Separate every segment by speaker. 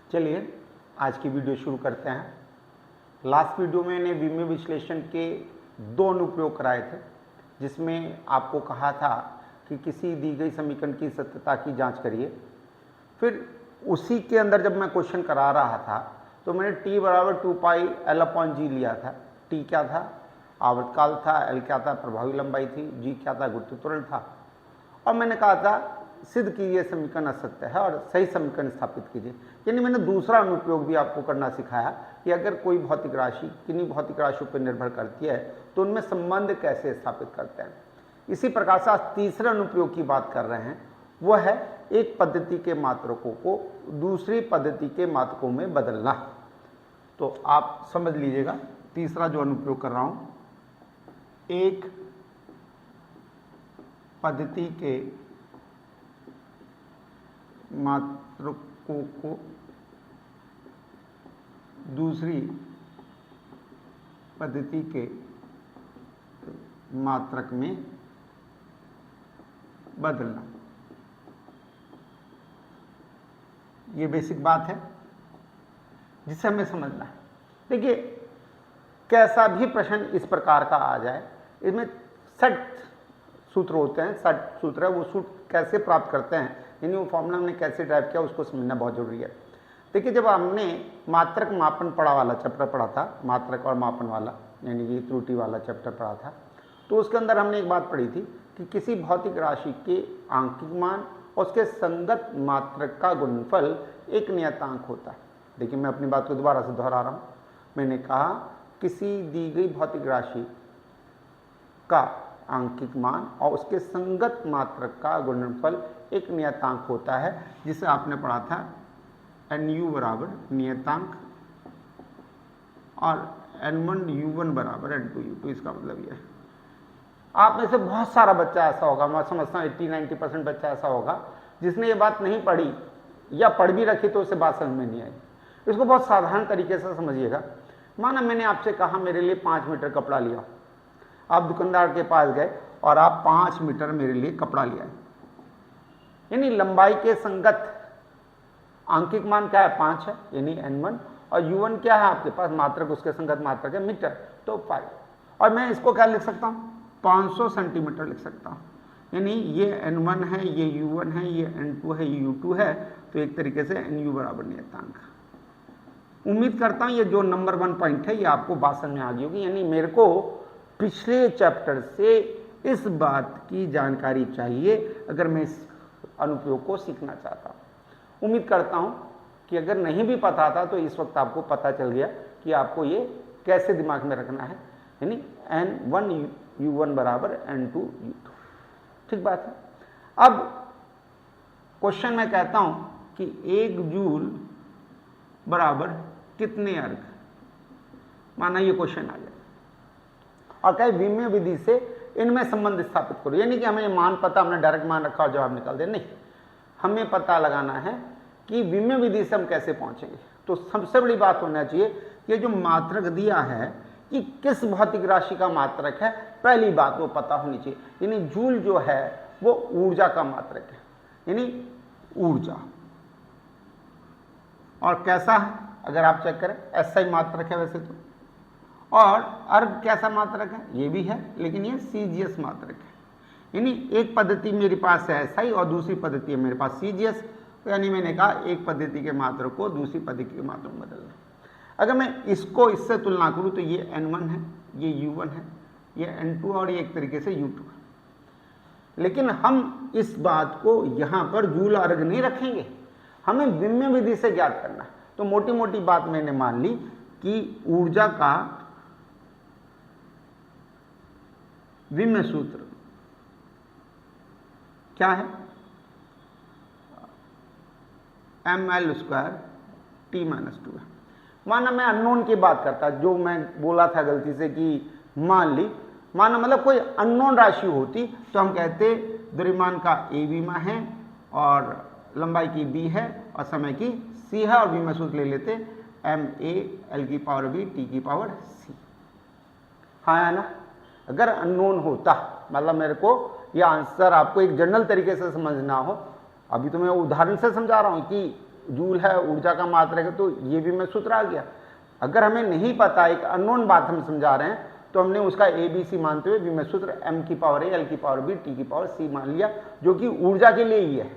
Speaker 1: चलिए आज की वीडियो शुरू करते हैं। लास्ट वीडियो में मैंने विमेय विश्लेषण के 2 अनुप्रयोग कराए थे, जिसमें आपको कहा था कि किसी दी गई समीकरण की सत्यता की जांच करिए। फिर उसी के अंदर जब मैं क्वेश्चन करा रहा था तो मैंने t बराबर 2πl/g लिया था। t क्या था? आवर्तकाल था। l क्या था? प्रभावी लंबाई थी। g क्या था? गुरुत्व त्वरण था। और मैंने कहा था सिद्ध कीजिए समीकरण असत्य है और सही समीकरण स्थापित कीजिए। यानी मैंने दूसरा अनुप्रयोग भी आपको करना सिखाया कि अगर कोई भौतिक राशि किन्हीं भौतिक राशियों पर निर्भर करती है तो उनमें संबंध कैसे स्थापित करते हैं। इसी प्रकार से आज तीसरे अनुप्रयोग की बात कर रहे हैं, वो है एक पद्धति के मात्रकों को दूसरी पद्धति के मात्रकों में बदलना। तो आप समझ लीजिएगा, तीसरा जो अनुप्रयोग कर रहा हूं, एक पद्धति के मात्रकों को दूसरी पद्धति के मात्रक में बदलना। ये बेसिक बात है जिसे हमें समझना है। देखिए, कैसा भी प्रश्न इस प्रकार का आ जाए, इसमें 60 सूत्र होते हैं। 60 सूत्र है, वो सूत्र कैसे प्राप्त करते हैं, यानी वो फॉर्मूला हमने कैसे ड्राइव किया, उसको समझना बहुत जरूरी है। देखिए, जब हमने मात्रक मापन पढ़ा वाला चैप्टर पढ़ा था, मात्रक और मापन वाला यानी कि त्रुटि वाला चैप्टर पढ़ा था, तो उसके अंदर हमने एक बात पढ़ी थी कि किसी भौतिक राशि के आंकिक मान और उसके संगत मात्रक का गुणनफल एक नियतांक होता है। देखिए, मैं अपनी बात को दोबारा से दोहरा रहा हूँ। मैंने कहा किसी दी गई भौतिक राशि का आंकिक मान और उसके संगत मात्रक का गुणनफल एक नियतांक होता है, जिसे आपने पढ़ा था nu बराबर नियतांक और n1u1 बराबर n2u2। इसका मतलब यह है, आप में से बहुत सारा बच्चा ऐसा होगा, मैं समझता हूँ 80-90% बच्चा ऐसा होगा जिसने ये बात नहीं पढ़ी या पढ़ भी रखी तो उसे बात समझ में नहीं आई। इसको बहुत साधारण तरीके से समझिएगा। माना मैंने आपसे कहा मेरे लिए 5 मीटर कपड़ा लिया। आप दुकानदार के पास गए और आप 5 मीटर मेरे लिए कपड़ा लिया, यानी लंबाई के संगत आंकिक मान क्या है? 5 है, यानी n1, और u1 क्या है आपके पास? मात्रक, उसके संगत मात्रक है मीटर, तो 5। और मैं इसको क्या लिख सकता हूँ? 500 सेंटीमीटर लिख सकता हूँ। यानी ये n1 है, ये u1 है, ये n2 है, ये u2 है, तो एक तरीके से nu बराबर नियतांक। उम्मीद करता हूँ ये जो नंबर 1 पॉइंट है ये आपको बात समझ में आ गई होगी। यानी मेरे को पिछले चैप्टर से इस बात की जानकारी चाहिए अगर मैं इस अनुप्रयोग को सीखना चाहता हूँ। उम्मीद करता हूँ कि अगर नहीं भी पता था तो इस वक्त आपको पता चल गया कि आपको ये कैसे दिमाग में रखना है, यानी n1u1 बराबर n2u2। ठीक बात है। अब क्वेश्चन में कहता हूं कि 1 जूल बराबर कितने अर्ग, माना ये क्वेश्चन आ गया और कहे विमेय विधि से इनमें संबंध स्थापित करो। यानी कि हमें मान पता, हमने डायरेक्ट मान रखा और जवाब निकाल दे, नहीं, हमें पता लगाना है कि विमेय विधि से हम कैसे पहुंचेंगे। तो सबसे बड़ी बात होना चाहिए कि जो मात्रक दिया है कि किस भौतिक राशि का मात्रक है, पहली बात वो पता होनी चाहिए। यानी जूल जो है वो ऊर्जा का मात्रक है, यानी ऊर्जा। और कैसा है अगर आप चेक करें, SI मात्रक है वैसे तो, और अर्ग कैसा मात्रक है? ये भी है, लेकिन ये CGS मात्रक है। यानी एक पद्धति मेरे पास है SI और दूसरी पद्धति है मेरे पास CGS। यानी मैंने कहा एक पद्धति के मात्रक को दूसरी पद्धति के मात्रक में बदलना। अगर मैं इसको इससे तुलना करूं तो ये n1 है, ये u1 है, ये n2 और ये एक तरीके से u2 है। लेकिन हम इस बात को यहां पर जूल अर्ग नहीं रखेंगे, हमें विमेय विधि से ज्ञात करना है। तो मोटी मोटी बात मैंने मान ली कि ऊर्जा का विमेय सूत्र क्या है? ml² t-2 है। माना मैं अननोन की बात करता, जो मैं बोला था गलती से कि मान ली, माना मतलब कोई अननोन राशि होती तो हम कहते द्रव्यमान का a विमा है और लंबाई की b है और समय की c है, और विमेय सूत्र ले लेते ma l⁻b t⁻c। हाँ है ना? अगर अननोन होता, मतलब मेरे को यह आंसर आपको एक जनरल तरीके से समझना हो, अभी तो मैं उदाहरण से समझा रहा हूं कि जूल है, ऊर्जा का मात्रक है, तो ये भी में सूत्र आ गया। अगर हमें नहीं पता, एक अननोन बात हम समझा रहे हैं, तो हमने उसका ABC मानते हुए विमेय सूत्र m की पावर a, l की पावर b, t की पावर c मान लिया, जो कि ऊर्जा के लिए ही है।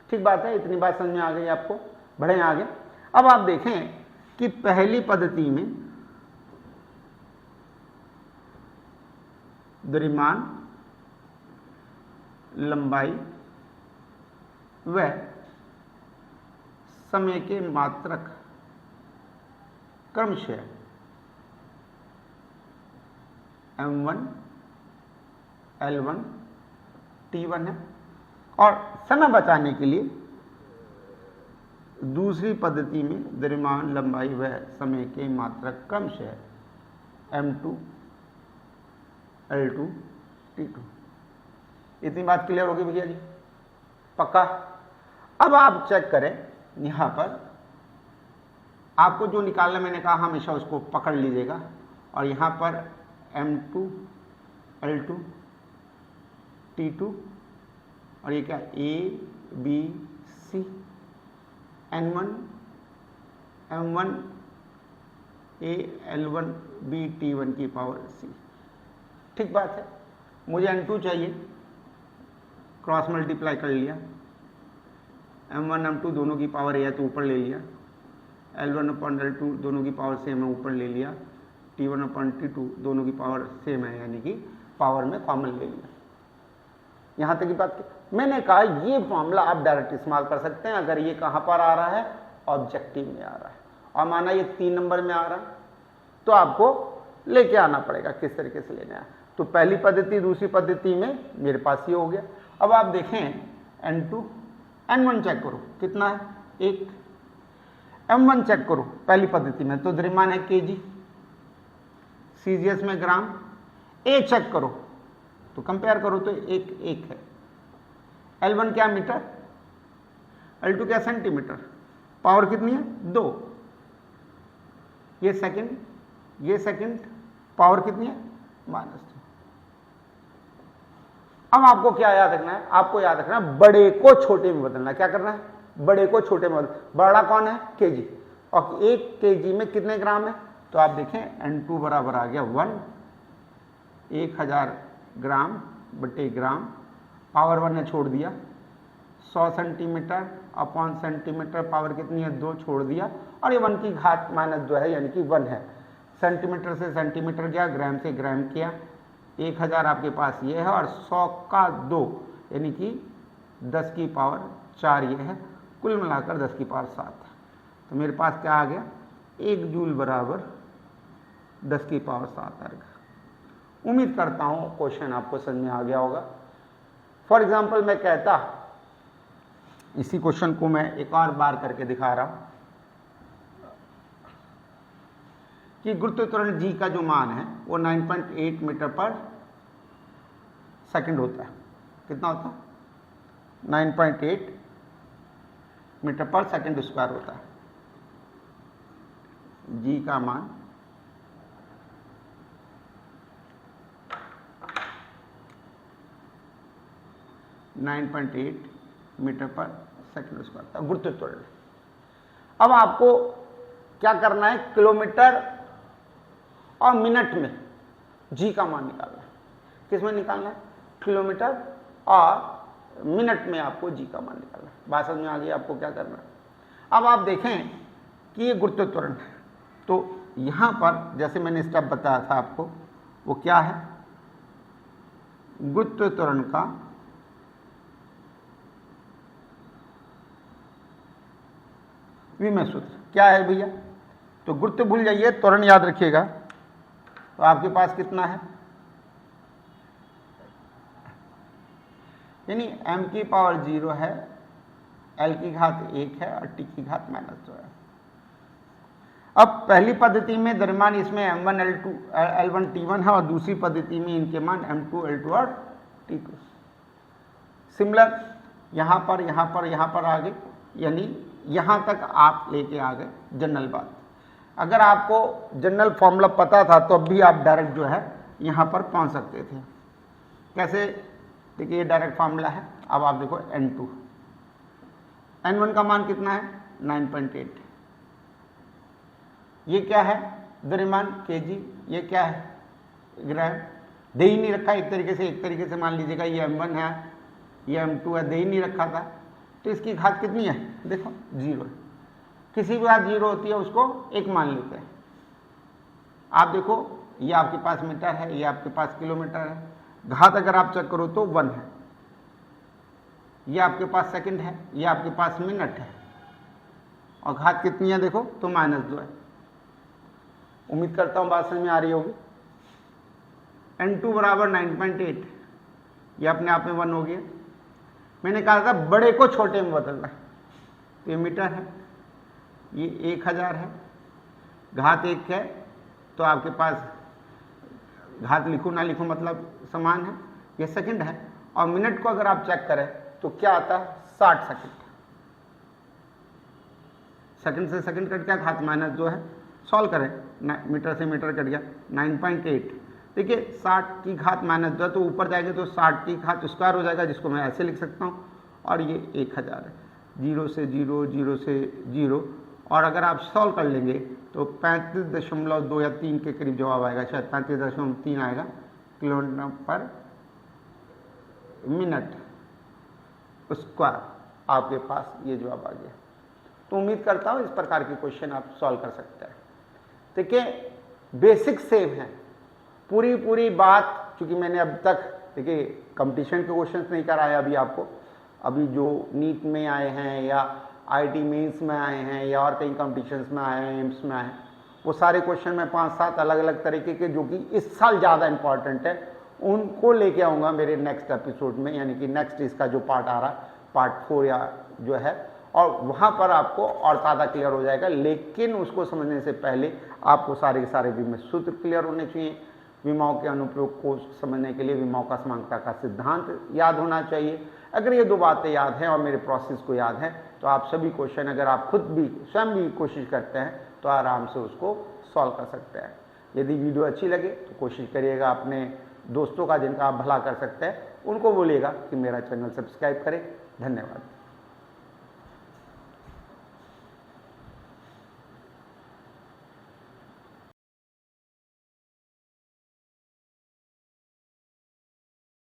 Speaker 1: ठीक बात है, इतनी बात समझ में आ गई आपको। बढ़े आगे। अब आप देखें कि पहली पद्धति में द्रव्यमान, लंबाई व समय के मात्रक क्रमशः m1, L1, T1 है, और समय बचाने के लिए दूसरी पद्धति में द्रव्यमान, लंबाई व समय के मात्रक क्रमशः m2, L2, T2। इतनी बात क्लियर होगी भैया जी? पक्का? अब आप चेक करें, यहां पर आपको जो निकालना मैंने कहा हमेशा उसको पकड़ लीजिएगा, और यहां पर m2, L2, T2, और ये क्या A, B, C, N1, M1, A, L1, B, T1 की पावर C। ठीक बात है। मुझे N2 चाहिए, क्रॉस मल्टीप्लाई कर लिया, M1, M2 दोनों की पावर A है तो ऊपर ले लिया, L1 अपॉन L2 दोनों की पावर सेम है, ऊपर ले लिया, T1 अपॉन T2 दोनों की पावर सेम है, यानी कि पावर में कॉमन ले लिया। यहां तक की बात की मैंने कहा ये फॉर्मूला आप डायरेक्ट इस्तेमाल कर सकते हैं अगर ये कहां पर आ रहा है, ऑब्जेक्टिव में आ रहा है, और माना ये 3 नंबर में आ रहा है, तो आपको लेके आना पड़ेगा किस तरीके से लेना है। तो पहली पद्धति, दूसरी पद्धति में मेरे पास ये हो गया। अब आप देखें N2, N1 चेक करो कितना है, 1, M1 चेक करो पहली पद्धति में, तो द्रव्यमान है kg, CGS में ग्राम, A चेक करो तो कंपेयर करो तो 1 है, L1 क्या मीटर, L2 क्या सेंटीमीटर, पावर कितनी है 2, ये सेकंड, पावर कितनी है -2। अब आपको क्या याद रखना है, आपको याद रखना है बड़े को छोटे में बदलना। क्या करना है, बड़े को छोटे में बदलना। बड़ा कौन है, kg, और 1 kg में कितने ग्राम है, तो आप देखें N2 बराबर आ गया 1, 1000 ग्राम बटे ग्राम, पावर 1 ने छोड़ दिया, 100 सेंटीमीटर अपॉन सेंटीमीटर, पावर कितनी है 2 छोड़ दिया, और ये 1 की घात -2 है, यानी कि 1 है। सेंटीमीटर से सेंटीमीटर गया, ग्राम से ग्राम किया, 1000 आपके पास ये है, और 100 का 2 यानी कि 10 की पावर 4 ये है, कुल मिलाकर 10 की पावर 7 है। तो मेरे पास क्या आ गया, 1 जूल बराबर 10 की पावर 7 आ गया। उम्मीद करता हूं क्वेश्चन आपको समझ में आ गया होगा। फॉर एग्जाम्पल मैं कहता, इसी क्वेश्चन को मैं एक और बार करके दिखा रहा हूं कि गुरुत्व त्वरण G का जो मान है वो 9.8 मीटर पर सेकंड होता है। कितना होता है, 9.8 मीटर पर सेकंड स्क्वायर होता है। G का मान 9.8 मीटर पर सेकंड स्क्वायर था गुरुत्व त्वरण। अब आपको क्या करना है, किलोमीटर और मिनट में G का मान निकालना है। किस में निकालना है, किलोमीटर और मिनट में आपको G का मान निकालना है। बात समझ में आ गई आपको क्या करना है। अब आप देखें कि ये गुरुत्व त्वरण है, तो यहां पर जैसे मैंने स्टेप बताया था आपको, वो क्या है, गुरुत्व त्वरण का विमेय सूत्र क्या है भैया, तो गुरुत्व भूल जाइए, त्वरण याद रखिएगा। तो आपके पास कितना है, यानी m की पावर 0 है, l की घात 1 है और t की घात -2 है। अब पहली पद्धति में द्रव्यमान इसमें m1 L1 T1 है, और दूसरी पद्धति में इनके मान m2 L2 और T2। सिमिलर यहां पर आ गए, यानी यहां तक आप लेके आ गए जनरल बात। अगर आपको जनरल फॉर्मूला पता था तो अब भी आप डायरेक्ट जो है यहां पर पहुंच सकते थे। कैसे, देखिए ये डायरेक्ट फॉर्मूला है। अब आप देखो N2 N1 का मान कितना है 9.8। ये क्या है द्रव्यमान kg, ये क्या है ग्राम। दे ही नहीं रखा एक तरीके से मान लीजिएगा ये m1 है, ये m2 है, दे ही नहीं रखा था, तो इसकी घात कितनी है देखो 0 है। किसी भी घात 0 होती है उसको 1 मान लेते हैं। आप देखो ये आपके पास मीटर है, ये आपके पास किलोमीटर है, घात अगर आप चेक करो तो 1 है। ये आपके पास सेकंड है, ये आपके पास मिनट है, और घात कितनी है देखो तो -2 है। उम्मीद करता हूं बात समझ में आ रही होगी। N2 बराबर 9.8, ये अपने आप में 1 हो गया। मैंने कहा था बड़े को छोटे में बदलना, तो ये मीटर है, ये 1000 है, घात 1 है, तो आपके पास घात लिखो ना लिखो मतलब समान है। ये सेकंड है, और मिनट को अगर आप चेक करें तो क्या आता है 60 सेकंड। सेकंड से सेकंड कट गया, घात -2 है, सॉल्व करें, मीटर से मीटर कट गया 9.8। देखिए 60 की घात -2 तो ऊपर जाएंगे तो 60 की घात स्क्वायर हो जाएगा, जिसको मैं ऐसे लिख सकता हूँ, और ये 1000 है, 0 से 0, 0 से 0, और अगर आप सॉल्व कर लेंगे तो 35.2 या 3 के करीब जवाब आएगा, शायद 35.3 आएगा किलोमीटर पर मिनट स्क्वायर। आपके पास ये जवाब आ गया। तो उम्मीद करता हूँ इस प्रकार के क्वेश्चन आप सॉल्व कर सकते हैं। देखिए बेसिक सेम है, पूरी बात, क्योंकि मैंने अब तक देखिए कंपटीशन के क्वेश्चंस नहीं कराया अभी आपको। अभी जो नीट में आए हैं या आईटी मेंस में आए हैं या और कई कंपटीशंस में आए हैं, एम्स में आए हैं, वो सारे क्वेश्चन मैं 5-7 अलग तरीके के जो कि इस साल ज़्यादा इंपॉर्टेंट है उनको लेके आऊँगा मेरे नेक्स्ट एपिसोड में, यानी कि नेक्स्ट इसका जो पार्ट आ रहा है पार्ट 4 या जो है, और वहाँ पर आपको और ज़्यादा क्लियर हो जाएगा। लेकिन उसको समझने से पहले आपको सारे के सारे विमेय सूत्र क्लियर होने चाहिए। विमाओं के अनुप्रयोग को समझने के लिए विमाओं का समांगता का सिद्धांत याद होना चाहिए। अगर ये 2 बातें याद हैं और मेरे प्रोसेस को याद है तो आप सभी क्वेश्चन अगर आप खुद भी स्वयं भी कोशिश करते हैं तो आराम से उसको सॉल्व कर सकते हैं। यदि वीडियो अच्छी लगे तो कोशिश करिएगा अपने दोस्तों का जिनका आप भला कर सकते हैं उनको बोलिएगा कि मेरा चैनल सब्सक्राइब करें। धन्यवाद।